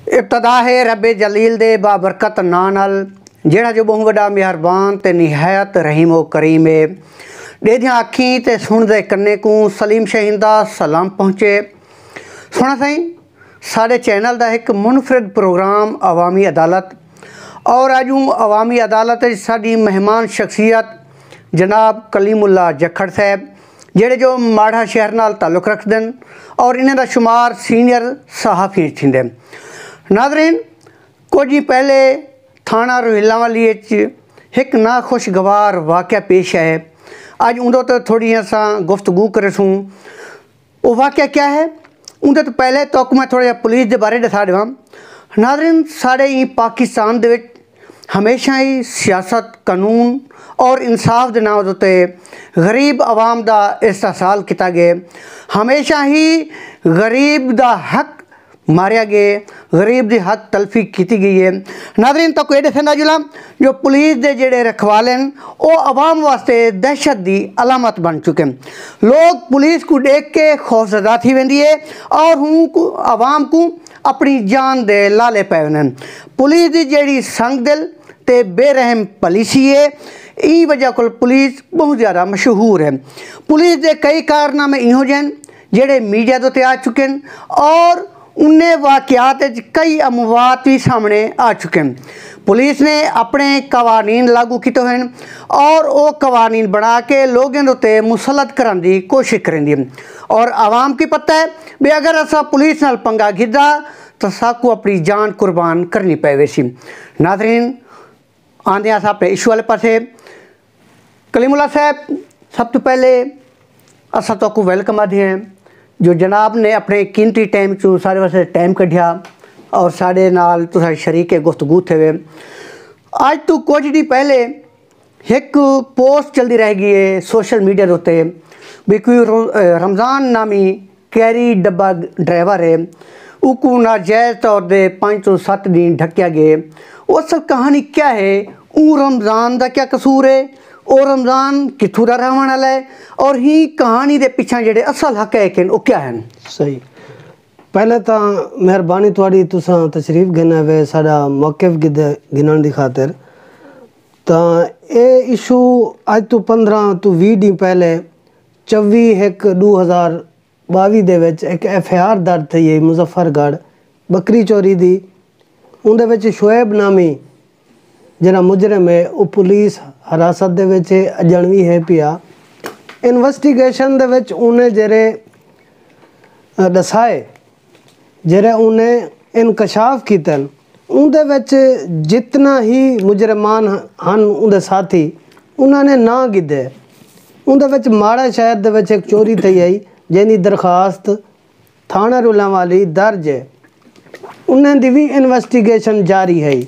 इब्तदा है रब्बे जलील दे बाबरकत नां नाल जेड़ा जो बहुत वड्डा मेहरबान ते निहायत रहीम व करीम है। डेदियां अखीं ते सुनदे कन्ने को सलीम शहीन दा सलाम पहुँचे। सुना साईं साढ़े चैनल दा एक मुनफरिद प्रोग्राम अवामी अदालत और अजू अवामी अदालत साडी मेहमान शख्सियत जनाब कलीमुल्ला जखड़ साहब जेड़े जो माड़ा शहर नाल ताल्लुक रखते हैं और इन्हां दा शुमार सीनियर सहाफ़ी थींदे। नाज़रीन कुछ ही पहले थाना रोहिल्लावाली एक नाखुशगवार वाक़या पेश है। अज उंदे तो थोड़ी असां गुफ्तगू करेसूँ। वो वाक़या क्या है उंदे तो पहले तो मैं थोड़ा जिहा पुलिस के बारे दसा देवां। नाज़रीन साढ़े ही पाकिस्तान दे विच हमेशा ही सियासत कानून और इंसाफ के नाम उत्ते गरीब आवाम का इस्तेहसाल किया गया। हमेशा ही गरीब का हक मारिया गया, गरीब की हक तलफी की गई है। नाज़रीन तो कोई दसना जुला जो पुलिस के जेड़े रखवाले हैं वो आवाम वास्ते दहशत की अलामत बन चुके हैं। लोग पुलिस को देख के खौफजदा थी वेंदी है और हूँ आवाम को अपनी जान दे लाले पे हैं। पुलिस की जेड़ी संग दिल ते बेरहम पॉलिसी है ई वजह को पुलिस बहुत ज़्यादा मशहूर है। पुलिस के कई कारनामे इहो जन जेड़े मीडिया तो आ चुके हैं और उन्हें वाक़यात कई अमवात भी सामने आ चुके हैं। पुलिस ने अपने कवानीन लागू किए हैं और वो कवानीन बना के लोगों उत्ते मुसलत कराने की कोशिश करेंदी है और आवाम की पता है भी अगर असा पुलिस नाल पंगा गिद्दा तो साकू अपनी जान कुर्बान करनी पेवेसी। नाज़रीन आंदे अस अपने इशू वाले पासे कलीमुल्ला साहब सब तो पहले असा तो वेलकम आदि हैं जो जनाब ने अपने कीमती टाइम चो सारे वास्ते टाइम कढ़िया और साढ़े नाल तुसां शरीक गुफ्तगू थे। अज तो कुछ दिन पहले एक पोस्ट चलती रह गई है सोशल मीडिया के उत्ते भी कोई रमज़ान नामी कैरी डब्बा ड्राइवर है उसको नाजायज़ तौर पर 5 तो 7 दिन ढकिया गया। वो असल कहानी क्या है, वो रमज़ान का क्या कसूर है और रमज़ान कित्थों दा रहने वाला है और ही कहानी के पिछा जेडे असल हक़ाइक़ हैं वो क्या हैं। सही पहले तो मेहरबानी थोड़ी तुसां तशरीफ गिना वे साडा मौक़िफ़ गिनण दी खातिर। तो ये इशू अज तो 15 तो 20 दिन पहले 24/1/2022 दे विच एक FIR दर्ज थी है मुजफ्फरगढ़ बकरी चोरी दी। उंदे विच शुएब नामी जरा मुजरम है वो पुलिस हिरासत दे विच अजनवी है पिया। इन्वेस्टिगेशन दे विच उन्हें जेरे दसाए जेरे उन्हें इनकशाफ कीतन उनदे विच जितना ही मुजरमान हन उनदे साथी उन्होंने ना गिदे। उनदे विच माड़ा शहर दे विच एक चोरी थी आई जिहदी दरखास्त थाना रोहिल्लावाली दर्ज है। उन्हें दी भी इन्वेस्टिगेशन जारी है।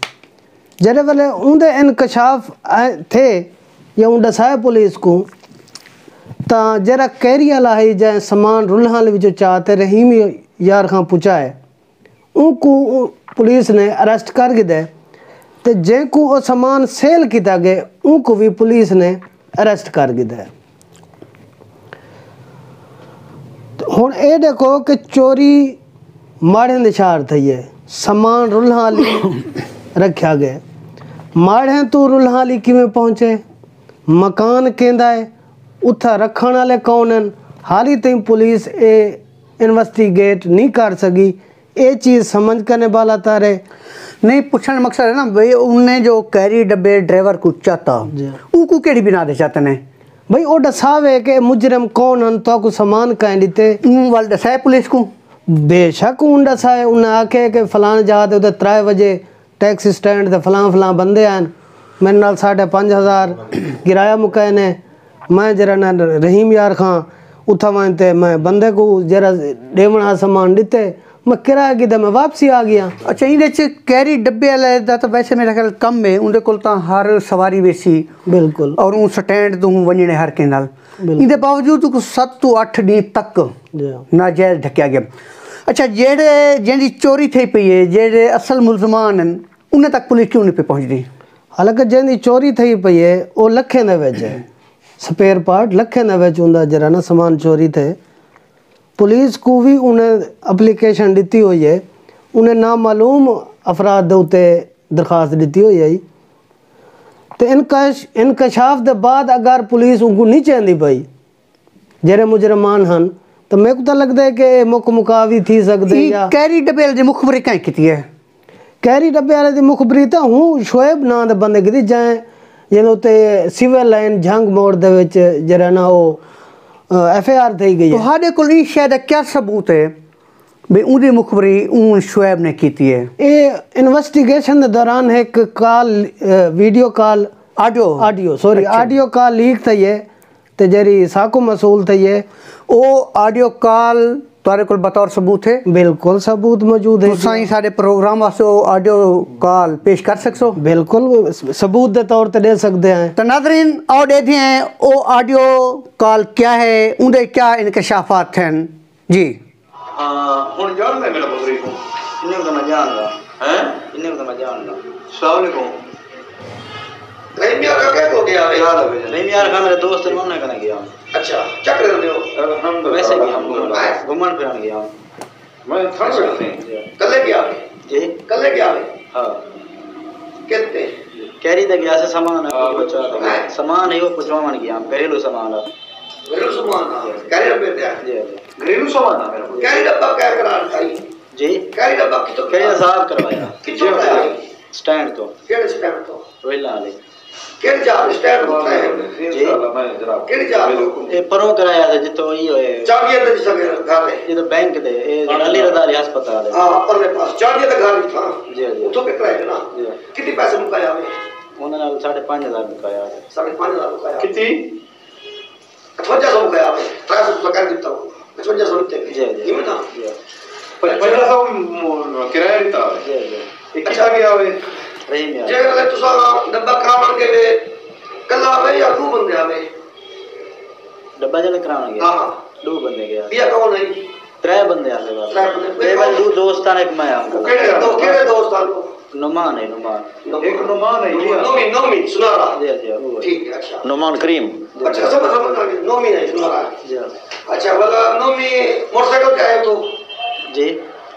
जरे वाले उनके इनकशाफ थे या उन दसाए पुलिस को तो जरा कैरी वाला है जै समान रुल्हाल जो चाहते रहीम यार खां पुचाए उनको पुलिस ने अरेस्ट कर दे तो जैको वो समान सेल किया गया उनको भी पुलिस ने अरेस्ट कर दे। हुण ये देखो कि चोरी माड़े निशार थी है समान रुल्हाल रखा गया। माड़े तो रुल्हाली किवें पहुँचे मकान कहंदा है उत्था रखण वाले कौन हैं हाली तई पुलिस ए इन्वेस्टिगेट नहीं कर सकी। ये चीज़ समझ करने वाला तारे नहीं पूछने मकसद है ना भाई उन्हें जो कैरी डब्बे ड्राइवर को चाहता उनको केड़ी बिना दे चाहते ने भाई वो दसावे के मुजरम कौन हैं तो को सामान कहीं दिते वाल दसाए पुलिस को बेशक उन दसाए उन्हें आखे कि फलान जाते उधर 3 बजे टैक्सी स्टैंड से फलां बंदे हैं मेरे नाल 5,500 किराया मुकाए ने मैं जरा ना रहीम यार खां उठा वहाँ मैं बंदे को जरा देवना सामान दिते मैं किराया की मैं वापसी आ गया। अच्छा ये कैरी डब्बे वाले दा तो वैसे मेरा ख्याल कम है उनके कोल तो हर सवारी वेसी बिल्कुल और उन स्टैंड तो वजने हर के नाल इनके बावजूद 7 तो 8 दिन तक नाजायज़ ढकिया गया। अच्छा जेड़े जिंदी चोरी थी पई है जेड़े असल मुलजमान हैं उन्हें तक पुलिस क्यों नहीं पे पहुँचती। हालांकि जिंदी चोरी थी पई है वो लखे दे विच है स्पेयर पार्ट लखे दे विच उनका जरा ना समान चोरी थे। पुलिस को भी उन्हें एप्लीकेशन दी हुई है उन्हें नामालूम अफराद दे उत्ते दरखास्त दी हुई है। तो इनकशाफ के बाद अगर पुलिस उनको नहीं चाहती भाई जेरे मुजरमान हैं तो मेरे को तो लगता है कि मुकावी थी सकते या कैरी डबेल की मुखबरी कहीं की है। कैरी डब्बे वाले की मुखबरी तो हूँ शोएब नाम के बंदे की जाए जो उत्ते सिविल लाइन झंग मोड़ दे विच जरा ना वो FIR थी गई है। तुहाडे कोल ई शायद क्या सबूत है भी उनकी मुखबरी उन शोएब ने की है? ये इन्वेस्टिगेशन के दौरान एक call video call audio audio call leak थी है तो जरी साको मसूल थी है वो ऑडियो कॉल तुहारे कोल बतौर सबूत है? बिल्कुल सबूत मौजूद है। तुसां साडे प्रोग्राम वास्ते ऑडियो कॉल पेश कर सकसो? बिल्कुल सबूत के तौर पे दे सकते हैं। तो नाज़रीन आओ देखते हैं वो ऑडियो कॉल क्या है, उनके क्या इंकशाफात हैं जी। हाँ हुन जान ले मेरा बकरी को इन्हें तो मैं जानदा हैं इन्हें तो मैं जानदा अस्सलाम वालेकुम नहीं मियां का क्या हो गया यार अबे नहीं यार का मेरे दोस्त ने मना करने गया। अच्छा क्या कर रहे हो हम वैसे गया घूमन फिरन गया मैं थक सकते हैं कल क्या जी कल क्या हां कितने कैरी दे गया से सामान बचा सामान है वो पहुंचवाने गया घरेलू सामान है घरेलू सामान कैरी डब्बे दे जी घरेलू सामान है मेरा कैरी डब्बा क्या करार खाई जी कैरी डब्बा की तो कैरी साफ करवाया कितने कराया स्टैंड तो केड़े स्टैंड तो रोहिला वाले केड़े जा स्टैंड होता है जी मैं जरा केड़े जा ये परों कराया था जितो ई होए चाबी अंदर सके गाले ये तो बैंक दे ये अली रदारी अस्पताल है हां परले पास चाबी अंदर गाली था जी जी उतो के कराया ना जी कितने पैसे मुकाया वे उन्होंने 5,500 मुकाया 5,500 मुकाया कितनी 5500 मुकाया वे 300 कर देता हूं 5500 देते जी जी ये ना 5500 किराया देता जी जी अच्छा गया वे रही में जे अगर तुसा डब्बा करावन के वे कल आवे या दो बंदे आवे डब्बा जने कराने गया हां दो बंदे गया बिया कौन है त्रै बंदे आले बात त्रै बंदे ये बंदे दो दोस्त हैं एक मैं हमको केड़े दोस्त आलो नुमान है नुमान एक नुमान है नोमी सुनारा जी जी वो ठीक है अच्छा नुमान करीम अच्छा समझ आ गया नोमी है सुनारा जी अच्छा वाला नोमी मोटरसाइकिल पे आए तो जी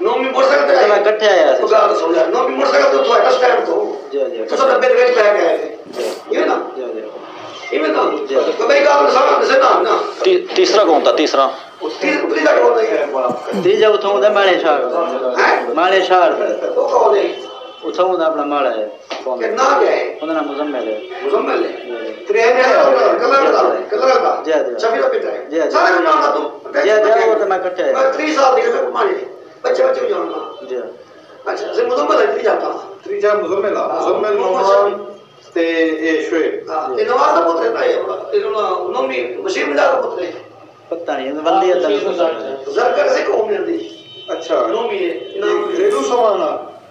नोमी मोटरसाइकिल पे तो मैं इकट्ठे आया तो गाल सुन जा नोमी मोटरसाइकिल तो था स्टैंड तो जी जी तो सब डब्बे वेच पे गए थे ये ना जी जी ये ना तो भाई गाल सारा से ना तीसरा कौन था तीसरा तीसरा कौन है तीजा उठों दा माले शार वो कौन है उठों दा अपना माला है कौन के ना क्या है उनका नाम मुजम्मिल है मुजम्मिल है ट्रेन है कलर का जी जी शफीरा पिता है जी सारे नाम ना तुम जी जी वो तो मैं इकट्ठे मैं 3 साल दिखे मैं माने बच्चे जानना जी अच्छा से मुजम्मिल है जाता त्रीजा मुजम्मिल नुमान ते ए शोएब हां ये नवाज का पुत्र है ये नोमी मशीन मिला का पुत्र है पता नहीं वल्ली है जरकर से कौन है अच्छा नोमी है नाम घरेलू सामान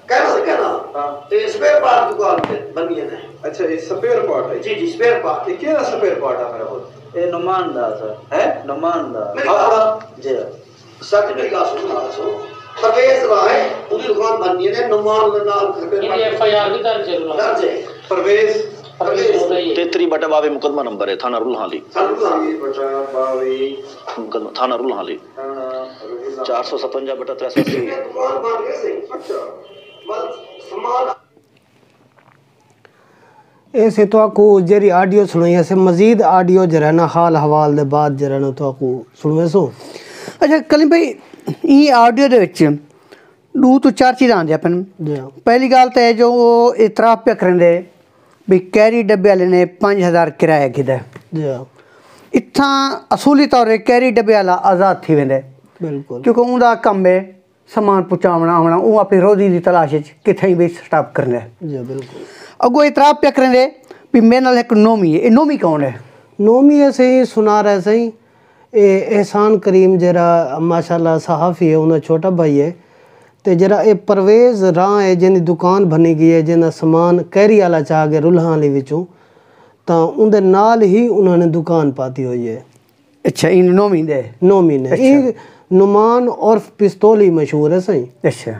कहना से कहना हां ये स्पेयर पार्ट दुकान पे बनी है अच्छा ये स्पेयर पार्ट है जी जी स्पेयर पार्ट ये क्या स्पेयर पार्ट है मेरा बोल ये नुमान दा सर है नुमान दा हां जी सर्टिफिकेट का सुना परवेज रहा है पूरी दुकान बननी है नुमान के नाम ये FIR भी दर्ज है दर्ज है परवेज 33/22 मुकदमा नंबर है थाना रुलहाली थाना रुलहाली 457/83 दुकान बन गई सही अच्छा बस सामान ऐसे तो आपको जरी ऑडियो सुनाई ऐसे मजीद ऑडियो जरा ना हाल हवाल दे बाद जरा ना तो आपको सुनवे सो। अच्छा कलीम भाई ये ऑडियो दे विच दो तो चार चीज़ां आंदियां पन। पहली गल तो है जो वो इतराफ पे करेंदे भी कैरी डब्बे वाले ने 5,000 किराया गिदा इत्थां असूली तौर पर कैरी डब्बे वाला आज़ाद थी वेंदे बिल्कुल क्योंकि उनका कम है समान पहुँचावना आना वो अपनी रोजी की तलाश कितें भी स्टॉप करना जी बिल्कुल अगो इतराफ पे करेंदे भी मेरे नाल एक नोमी है। नोमी कौन है? नोमी है सही सुना रहा सही एहसान करीम जरा माशाल्लाह सहाफ़ी है उन्हें छोटा भाई है तो जरा ये परवेज़ राह है जिन दुकान बनी गई है जिन्हें समान कैरी वाला चाह गए रुलहाली विचों तो उनके नाल ही उन्होंने दुकान पाती हुई है। अच्छा इन नोमी ने ये नुमान और पिस्तौली मशहूर है सही। अच्छा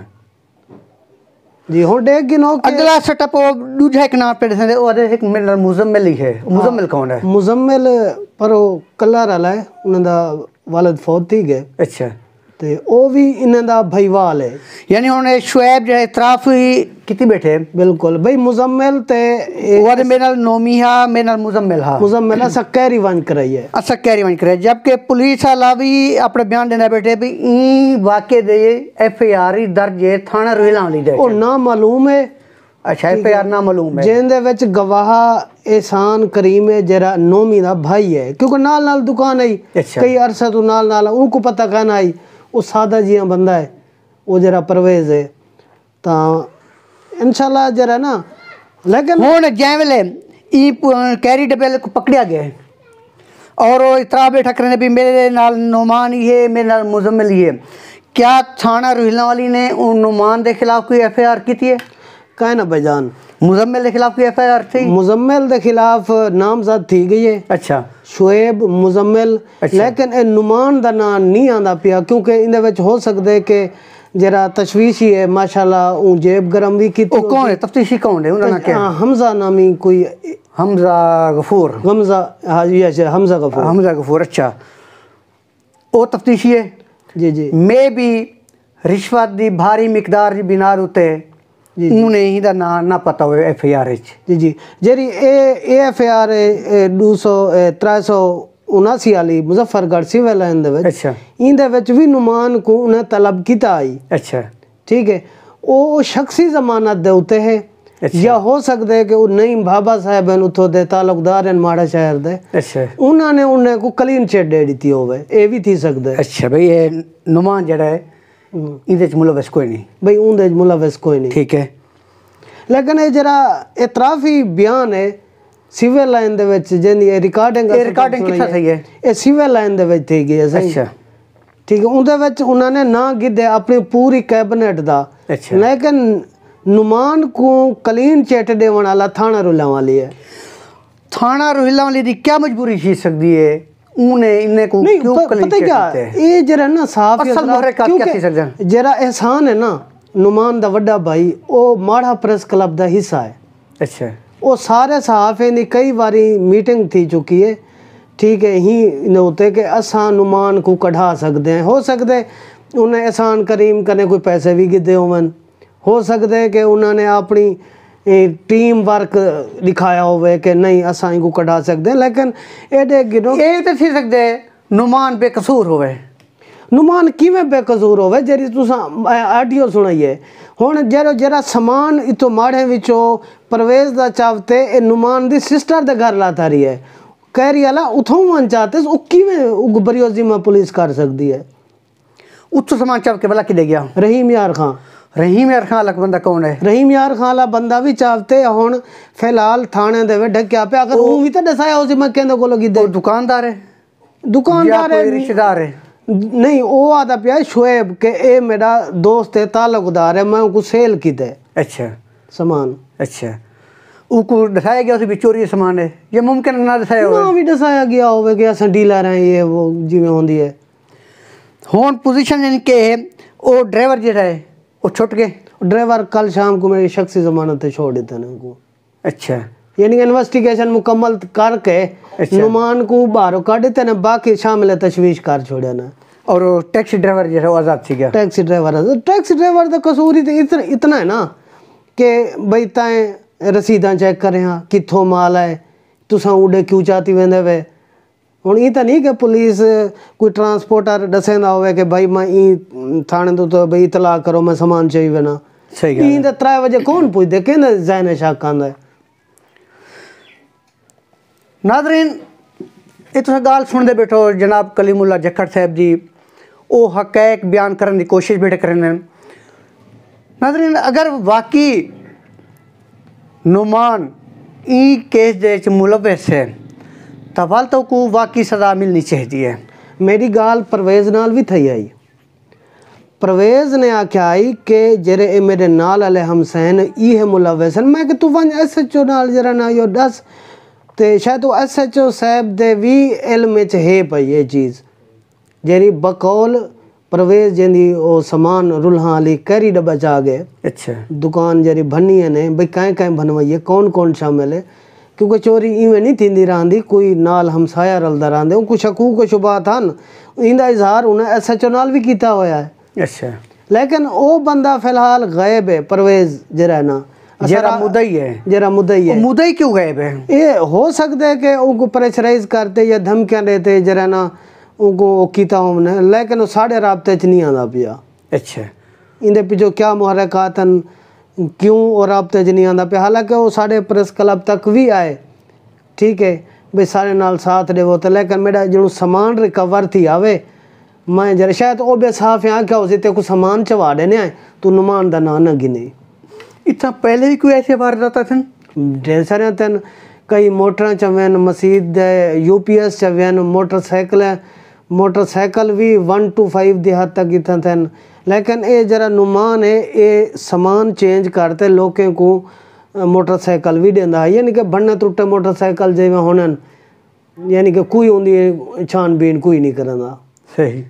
जी हो देख गिनो अगला सेटअप वो दूजा एक नाम पे दे और एक मेरा मुजम्मिल ही है। मुजम्मिल कौन है? मुजम्मिल पर वो कलर वाला है उनका वालिद फौत थी गए। अच्छा ਤੇ ਉਹ ਵੀ ਇਹਨਾਂ ਦਾ ਭਾਈਵਾਲ ਹੈ। यानी हुण शुएब जो है इतराफ ही किती बैठे बिल्कुल भाई मुजम्मिल ते वो मेरे नाल नोमी हा मेरे नाल मुजम्मिल हा मुजम्मिल असा कैरी वन कराई है असा कैरी वन करे जबकि पुलिस वाला भी अपने बयान देना बैठे भी ई वाक़े दे FIR ही दर्ज है थाना रोहिला वाली दे ਉਹ ਨਾ ਮਾਲੂਮ ਹੈ। अच्छा FIR ना मालूम है ਜਿਹਦੇ ਵਿੱਚ ਗਵਾਹ एहसान करीम है जरा नोमी ਦਾ भाई है क्योंकि नाल नाल दुकान आई अच्छा। कई अरसा तो नाल नाल उनको पता कहना आई वो सादा जिया बंदा है वो जरा परवेज है तो इंशाल्लाह जरा ना लेकिन हुण जै वेले ई कैरी डबे को पकड़िया गया और वो इतरा बैठा करने भी मेरे नाल नुमान ही है मेरे नाल मुजम्मिल ही है क्या थाना रोहिला वाली ने उन नुमान के खिलाफ कोई FIR की है कहे ना भाईजान मुजम्मिल के खिलाफ कोई FIR थी मुजम्मिल के खिलाफ नामजद थी गई है अच्छा शुएब मुजम्मिल अच्छा। लेकिन ए नुमान का नाम नहीं आंदा पिया क्योंकि इन हो सकते कि जरा तशवीश ही है माशाल्लाह ऊ जेब गरम भी की वो कौन है तफ्तीशी कौन है उन्होंने क्या हमजा नामी कोई हमजा गफूर हमजा हाँ जी अच्छा हमजा गफूर हमजा गफूर अच्छा वो तफ्तीशी है जी जी मैं भी रिश्वत दी भारी मिकदार की बिनार उते उन्हें ही दा ना पता हो FIR जी जी जेरी ए FIR 379 वाली मुजफ्फरगढ़ सिविल लाइन दे विच अच्छा इंदे विच भी नुमान को उन्हें तलब कीता आई अच्छा ठीक है वो शख्सी जमानत दे उते है अच्छा। या हो सकता है कि वो नहीं बाबा साहब हैं उतो दे तालुकदार हैं माड़ा शहर दे अच्छा उन्होंने उन्हें को क्लीन चिट दे दी होवे ये भी थी सकता है अच्छा भाई ये नुमान जड़ा है इहदे च मुलविस कोई नहीं भाई उनदे मुलविस कोई नहीं ठीक है लेकिन ये जरा इतराफी बयान है सिविल लाइन दे विच जिंदी रिकॉर्डिंग कित्थे थी है ये सिविल लाइन दे विच थी गई है सही अच्छा ठीक है उनदे विच उन्होंने ना गिदे अपनी पूरी कैबिनेट दा अच्छा लेकिन नुमान को क्लीन चिट देवन वाला थाना रोहिला वाली है थाना रोहिला वाली दी क्या मजबूरी छी सकदी है उन्हें इन्हें को नहीं क्यों क्लीन पता क्या ये जरा ना साफ असल मुहर्रिकात क्या थी सकदा जरा एहसान है ना नुमान दा वड्डा भाई वो माड़ा प्रेस क्लब दा हिस्सा है अच्छा वो सारे सहाफ़े दी कई बारी मीटिंग थी चुकी है ठीक है ही होते कि असा नुमान को कढ़ा सकते हैं हो सकते उन्हें एहसान करीम कने कोई पैसे भी गिदे होवन हो सकता है कि उन्होंने अपनी टीम वर्क दिखाया होवे कि नहीं असा इनको कढ़ा सकते हैं लेकिन एडे गिनो ये तो थी सकदे नुमान बेकसूर होवे नुमान किवें बेकसूर होवे जेरी तुसा ऑडियो सुनाइए हुण जरा जरा समान इतो माड़े विचों परवेज दा चावते ए नुमान दी सिस्टर दे घर लाता रही है कह रही है उथों मन चाहते ओ किवें बरियोजी में पुलिस कर सकती है उत्थों समान चाव के भला कि दे गया रहीम यार खां रहीम यार खान अलग बंदा कौन है रहीम यार खान वाला बंदा भी चाहते हुण फिलहाल थाने दे ढक्या पे अगर वो भी तो दसाया उसी मैं कहंदे कोलो गिदे वो दुकानदार है दुकानदार या है कोई रिश्तेदार है नहीं वो आता पिया शुएब के ए मेरा दोस्त है ताल्लुकदार है मैं उनको सेल की दे अच्छा सामान अच्छा उनको दसाया गया उसी भी चोरी सामान है ये मुमकिन ना दसाया ना हो भी दसाया गया होवे कि असां डीलर हैं ये वो जिवें होंदी है हुण पोजीशन यानी के वो ड्राइवर जेड़ा है वो छुट गए ड्राइवर कल शाम को मेरी शख्सी जमानत पे छोड़ देते हैं उनको अच्छा यानी इन्वेस्टिगेशन मुकम्मल करके नुमान को बाहर काट देते ना बाकी शामिल तशवीश कर छोड़े ना और वो टैक्सी ड्राइवर जो है वो आज़ाद थी गया टैक्सी ड्राइवर का कसूर ही तो इतना है ना कि भाई ताएं रसीदा चेक करें हाँ कितों माल है तुसा उड़े क्यों चाहती वेंदे वे हुण ई तो नहीं कि पुलिस कोई ट्रांसपोर्टर दसेंदा होवे कि भाई मैं ई थाने तो भाई इतला करो मैं सामान चाहिए ना सही ई तो 3 बजे कौन पुछदे कहंदे ज़हन शक आंदा है नाज़रीन ये तुस गाल सुनते बैठो जनाब कलीमुल्ला जखड़ साहब जी वो हक़ैक़ बयान करने की कोशिश बेठे करने नाज़रीन अगर वाकई नुमान ई केस दे मुलविस है तो वाल तो को वाकई सज़ा मिलनी चाहिए मेरी गाल परवेज़ नाल भी थी आई परवेज़ ने आख्या आई कि जेरे ए मेरे नाल वाले हमसैन ई है मुलविस मैं कि तू वन SHO नाल जरा ना यो दस तो शायद वो SHO साहब दे भी इल्म च है पई ये चीज़ जेरी बकौल परवेज़ जिंदी वो सामान रुल्हां अली कैरी डब्बा चा गए अच्छा दुकान जेरी भनी है ने भाई कहीं कहीं बनवाइए कौन कौन शामिल है क्योंकि चोरी इवें नहीं थींदी रहंदी, कोई नाल हमसाया रलदा रहंदे, उनको शकूक शुबात हन, इंदा इजहार उन्हें SHO नाल भी किया होया है। अच्छा, लेकिन वो बंदा फिलहाल गायब है, परवेज जरा ना जरा मुदई है, जरा मुदई है। मुदई क्यों गायब है? ये हो सकता है कि उनको प्रेशराइज करते या धमकियां देते जरा ना उनको किता हमने, लेकिन वो साढ़े राबते च नहीं आंदा पिया। अच्छा, इंदे पिछो क्या मुहरकात हैं, क्यों और राबते च नहीं आंदा पिया, हालांकि वो साढ़े प्रेस क्लब तक भी आए, ठीक है भाई सारे नाल साथ देवो, तो लेकिन मेरा जो सामान रिकवर थी आवे, मैं जरा शायद वो बेसाफ यहाँ क्या हो सकते को सामान चवा देने आए तो नुमान का ना न गिने। इतना पहले भी कोई ऐसे वारदात थे? ढेर सारे थे, कई मोटर चवेन, मसीद UPS चवेन, मोटरसाइकिल भी 1 to 5 दी हद तक इतना थे। लेकिन ये जरा नुमान है, ये सामान चेंज करते लोगों को मोटरसाइकिल भी देंदा है, यानी कि बनने टुटे मोटरसाइकिल जिमें होने, यानी कि कोई उनकी छानबीन कोई नहीं करता। सही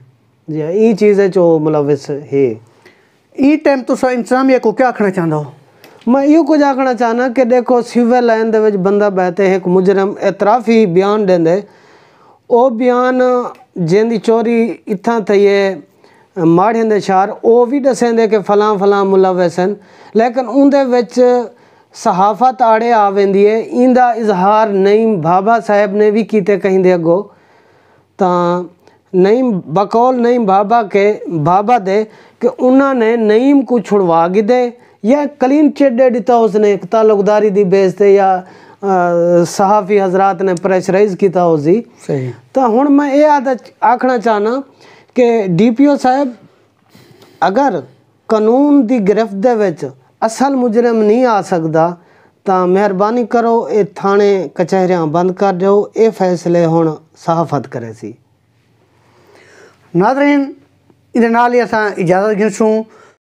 जी ये चीज़ है जो मुलविस है। ई टाइम तुसा इंतजामिया को क्या आखना चाहते हो? मैं यो कुछ आखना चाहना कि देखो सिविल लाइन दे विच बंदा बहते है, एक मुजरम एतराफ़ी बयान देंदे, वो बयान जिंदी चोरी इतना थी है माड़े दे शार, वो भी दसेंदे कि फलां फलां मुलविस हैं, लेकिन उनदे विच सहाफत आड़े आ वेंदी है। इंदा इजहार नईम बाबा साहब ने भी कीते कहीं दे अगो, तां नईम बकौल नईम बाबा दे कि उन्होंने नईम को छुड़वा गिदे या क्लीन चिट दे दिता, उसने ताल्लुकदारी दी बेस ते या सहाफ़ी हजरात ने प्रेशराइज किया उसी। सही, तो हुण मैं ये आखना चाहना कि DPO साहब अगर कानून की गिरफ्त दे विच असल मुजरम नहीं आ सकता तो मेहरबानी करो ये थाने कचहरियाँ बंद कर दो, ये फैसले हुण सहाफत करे सी। नाज़रीन, इहदे नाल ही असां इजाज़त घिंसूं।